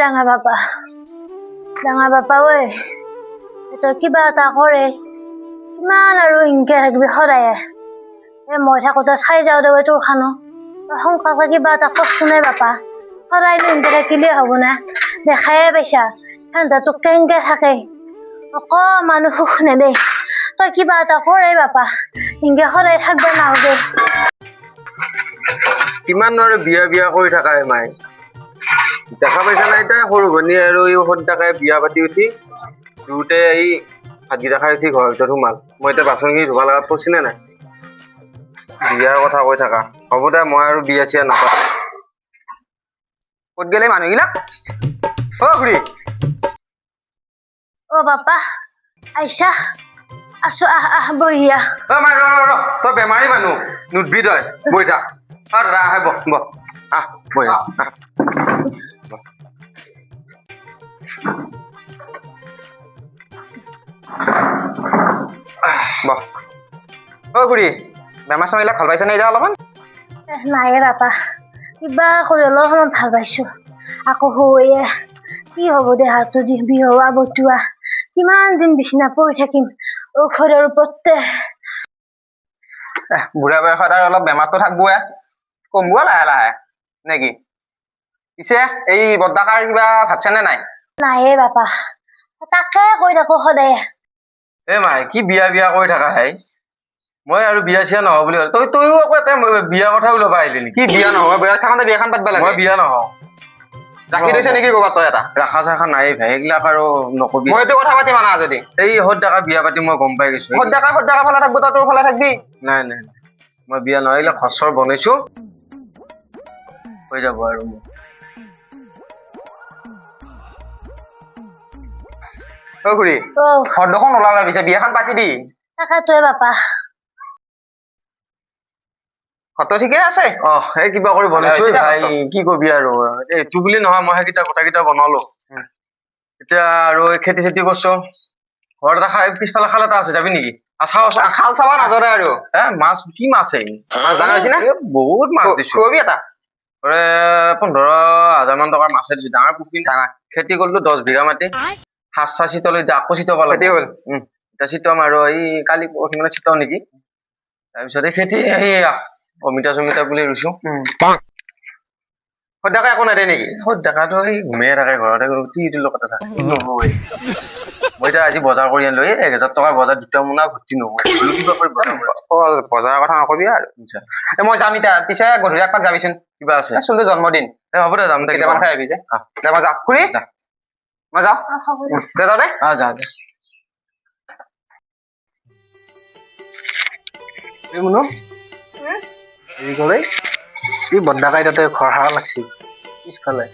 ডাঙৰ বাপা ঐ তই কিবা এটা কৰে ইমান আৰু ইনকে থাকিবি সদায়ে মই থাকোঁতে চাই যাওঁ দে তোৰ খানো তই সংকাকে কিবা এটা কৰছো নে বাপা সদায়নো ইনকে থাকিলে হ'ব না দেখায়ে পাইছা সিহঁতে তোক কেনেকে থাকে অকমানো সুখ নেদে তই কিবা এটা কৰে বাপা ইনকে সদায় থাকব নালাগে কিমান আৰু বিয়া কৰি থাকা মায়ে দেখা পাইছা না এতিয়া সৰু ভনী আৰু এই সদাকে বিয়া পাতি উঠি দুয়োতে এই ভাতকেইটা খাই উঠি ঘৰৰ ভিতৰত সোমাল মই এতিয়া বাচনখিনি ধুবা লগাত কৈছি নে নাই বিয়াৰ কথা কৈ থাকা হ'ব দে মই আৰু বিয়া চিয়া নাপাওঁ ক'ত গেলে মানুহবিলাক খুৰী বাপা আইছা আছো আহ বহিয়া মাই ৰ তই বেমাৰী মানুহ নুধবি তই বহি থাক দাদা আহে বহ আহ বহি খুৰী বেমাৰ চেমাৰবিলাক ভাল পাইছে নে এতিয়া অলপমান নাই বাপা কিবা কৰি অলপমান ভাল পাইছো আকৌ হৈয়ে কি হ'ব দেহাটো যি বিহুৱা বতুৱা কিমান দিন বিচনা পৰি থাকিম ঔষধৰ ওপৰতে বুঢ়া বয়সত আৰু অলপ বেমাৰটো থাকবোৱে কমবোৱা লাহে নেকি পিছে এই বৰ্তাকাৰ কিবা ভাবছে নে নাই নাইয়ে বাপা তাকে কৈ থাকো সদায় মাই কি বিয়া কৰি থাকা হে মই আৰু বিয়া চিয়া নহওঁ বুলি তইও আকৌ এটা বিয়াৰ কথা ওলাব আহিলি নেকি কি বিয়া নহয় বিয়া থাকোঁতে বিয়াখন পাতিব লাগে মই বিয়া নহওঁ ৰাখি থৈছে নেকি ক'ৰবাত তই এটা ৰাখা চাখা নাই ভাই এইবিলাক আৰু নকবি মইতো কথা পাতি মানা যদি এই সদাকা বিয়া পাতি মই গম পাই গৈছো সদাকা ফালে থাকবো তই তোৰ ফালে থাকবি নাই মই বিয়া নহয় এইবিলাক ঘৰ বনাইছো হৈ যাব আৰু খুৰী ঘৰখন ওলালে পিছে বিয়াখন পাতি দি তাকেটোৱে বাপা ঘৰটো ঠিকে আছে এই কিবা কৰি বনাইছো ভাই কি কবি আৰু এইটো বুলি নহয় মই সেইকেইটা গোটেইকেইটা বনালো এতিয়া আৰু খেতি চেতি কৰিছো ঘৰত এটা পিছফালে খাল এটা আছে যাবি নেকি খাল চাবা নাজৰে আৰু মাছ কি মাছ মাছ ডাঙৰ হৈছে না বহুত মাছ দিছো কবি এটা 15,000 মান টকাৰ মাছে দিছো ডাঙৰ পুখুৰী ডাঙৰ খেতি কৰিলো 10 বিঘা মাটি সাজ চাহ চিতলৈ আকৌ চিতাব লাগে হ'ল এতিয়া চিতাম আৰু এই কালি পৰহি মানে চিতাও নেকি তাৰপিছত এই খেতি অমিতা চমিতা বুলি ৰুইছো সদাকে একো নেদে নেকি সদাকাটো এই ঘুমিয়ে থাকে ঘৰতে কথা থাকে নহবই মই এতিয়া আজি বজাৰ কৰি আনিলো 1,000 টকাৰ বজাৰ 2টা মোনা ভৰ্তি নহয় বজাৰৰ কথা নকবি আৰু মই যাম এতিয়া পিছে গধূলি একপাক যাবিচোন কিবা আছে চোনটো জন্মদিন হ'ব দে যাম কেইটামান খাই আহিবি যে মই যাওঁ খুৰী মই যাওঁ যাওঁ দে যা এই মুনু হেৰি কৰে এই বন্ধাকাই তাতে ঘৰ সাৰা লাগছিল পিছফালে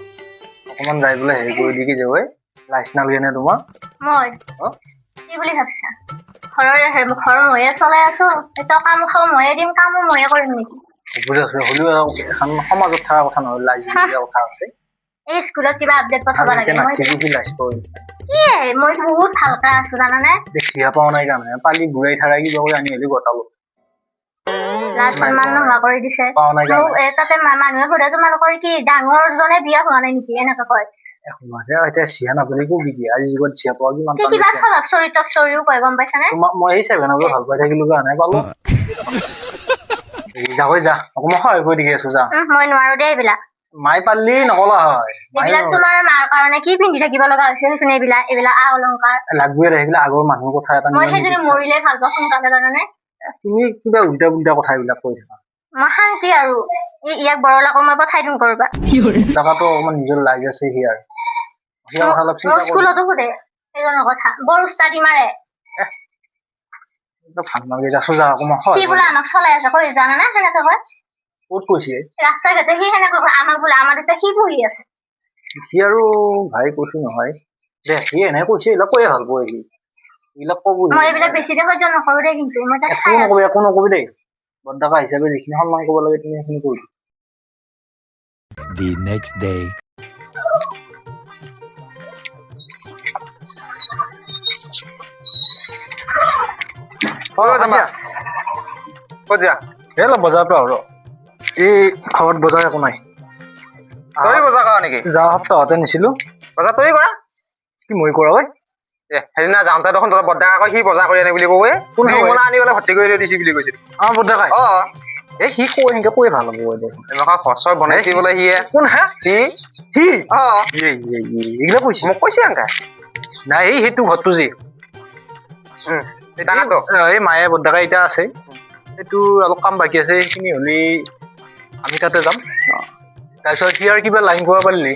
অকমান যাই পেলাই হেৰি কৰি দি কি যাব লাইচ নালাগে নে তোমাৰ মই কি বুলি ভাবছা ঘৰৰ ময়ে চলাই আছো এটা কাম খাব ময়ে দিম কামো ময়ে কৰিম নেকি বুজি আছো হ'লেও এখন সমাজত থকা কথা নহয় লাইচ দিয়া কথা আছে এই স্কুলত কিবা আপডেট পঠাব লাগে মই বহুত ভালকে আছো জানানে দেখিয়া পোৱা নাই কাৰণে পালি ঘূৰাই থাৰাই কিবা কৰি আনি হ'লে গতালো লাজ সন্মান নোহোৱা কৰি দিছে তাতে মানুহে সোধে তোমালোকৰ কি ডাঙৰ জনে বিয়া হোৱা নাই নেকি এনেকে কয় এতিয়া চিয়া নাপালি কবি কি আজি যুগত চিয়া পোৱা কিমান কিবা স্বভাৱ চৰিত্ৰ ষ্টৰিও কয় গম পাইছানে মই এই 7 ভাল পাই থাকিলো কাৰণে পালো যা অকমান সহায় কৰি দি আছো যা মই নোৱাৰো দে এইবিলাক মাই পালি নকলা হয় এইবিলাক তোমাৰ মাৰ কাৰণে কি পিন্ধি থাকিব লগা হৈছে এইবিলাক আ অলংকাৰ লাগবে সেইবিলাক আগৰ মানুহৰ কথা এটা মই সেইজনী মৰিলে ভাল পাওঁ সোনকালে জানানে তুমি কিবা উল্টা পুল্টা কথা এইবিলাক কৈ থাকা মই শান্তি আৰু ইয়াক বৰলাকক মই পঠাই দিম কৰবা টকাটো অকমান নিজৰ লাইজ আছে হিয়াৰ স্কুলতো সোধে সেইজনৰ কথা বৰ উস্তাদি মাৰে ভাল নালাগে যাছো যা অকমান সি বোলে আমাক চলাই আছে কৈ জানানে সেনেকে কয় ক'ত কৈছে ৰাস্তা ঘাটে সি সেনেকে আমাক বোলে আমাৰ এতিয়া সি বহি আছে সি আৰু ভাই কৈছো নহয় দে সি এনে কৈছে এইবিলাক কৈয়ে ভাল পোৱা সি এইবিলাক ক'ব মই এইবিলাক বেছিকে সহ্য নকৰো দেই কিন্তু মই তাক একো নকবি দেই বৰ্তাকা হিচাপে যিখিনি সন্মান কৰিব লাগে তুমি সেইখিনি কৰিবি The next day. বজাৰ পৰা এই ঘৰত বজাৰ একো নাই বজাৰ কৰা নেকি যোৱা সপ্তাহতে নিছিলো বজাৰ তই কৰা কি মই কৰা ঐ সেইদিনা যাওঁতে দেখোন তই বৰ্ডাৰ আকৌ সি বজাৰ কৰি আনে বুলি ক'ব কোন হয়? মোনা আনি পেলাই ভৰ্তি কৰি দিছি বুলি কৈছিল আমাৰ বদ্দা কাই অ এই সি কৈ সেনেকে কৈ ভাল হ'ব দে এনেকুৱা খচৰ বনাইছি বোলে সিয়ে কোন হা সি সি অ এইগিলা কৈছে মোক কৈছে আংকা নাই এই সেইটো ঘৰটো যি ডাঙৰটো এই মায়ে বদ্দাকা এতিয়া আছে সেইটো অলপ কাম বাকী আছে সেইখিনি হ'লে আমি তাতে যাম তাৰপিছত সি আৰু কিবা লাইন কৰিব পাৰিলি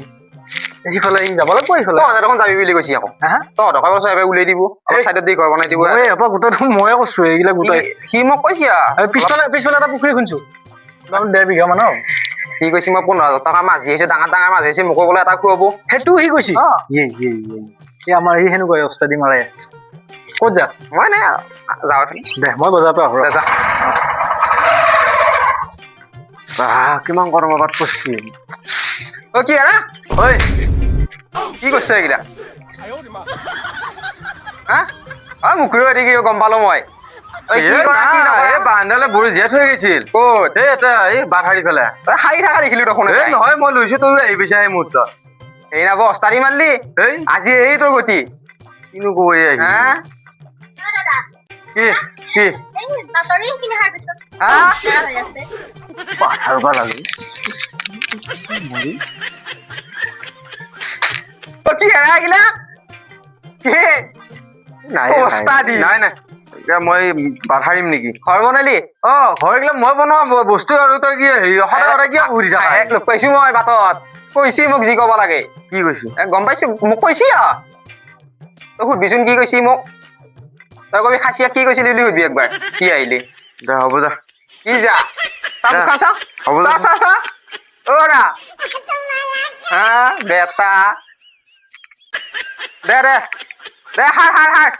সিফালে যাব লাগিব সিফালে তহঁতে দেখোন যাবি বুলি কৈছি আকৌ হা তহঁতক কৈছ এবাৰ উলিয়াই দিব অলপ চাইডত দি ঘৰ বনাই দিব এই এপাক গোটাই দেখোন ময়ে কৈছো এইগিলা গোটাই সি মোক কৈছে আৰু পিছফালে এটা পুখুৰী খুন্দিছো 1.5 বিঘা মান সি কৈছে মই 15,000 টকা মাছ আহিছে ডাঙৰ ডাঙৰ মাছ আহিছে মোকো বোলে এটা খুৱাব সেইটো সি কৈছে এই আমাৰ এই সেনেকুৱাই অৱস্থা দি মাৰে ক'ত যা মই নে যাওঁ দে মই বজাৰৰ পৰা আহোঁ যা কিমান গৰম বাদ পৰছি অ কি আৰা ঐ কি কৈছ এইগিলা হা অ মুখুৰী হৈ থাকি গম পালো মই বান্ধালে বৰি জীয়াই থৈ গৈছিল ক'ত এই এটা এই বাট হাৰি পেলাই হাৰি থকা দেখিলো দেখোন এই নহয় মই লৈছো তই আহি পিছা এই মুহূৰ্তত এই নাব অস্তাৰি মাৰলি এই আজি এই তোৰ গতি কিনো কৈ আহি কি কি পাথাৰ পৰা লাগে কি এৰাগিলা নাই নাই এতিয়া মই বাধাৰিম নেকি ঘৰ বনালি অ ঘৰ এইগিলা মই বনোৱা বস্তু আৰু তই কি হেৰি সদায় কিয় ঘূৰি থাকা লগ পাইছো মই বাটত কৈছি মোক যি কব লাগে কি কৈছি গম পাইছো মোক কৈছি তই সুধবিচোন কি কৈছি মোক তই কবি খাচীয়া কি কৈছিলি বুলি সুধবি একবাৰ কি আহিলি দে হ'ব যা কি যা হ'ব যা অৰা হা বেটা দে দে দে হাৰ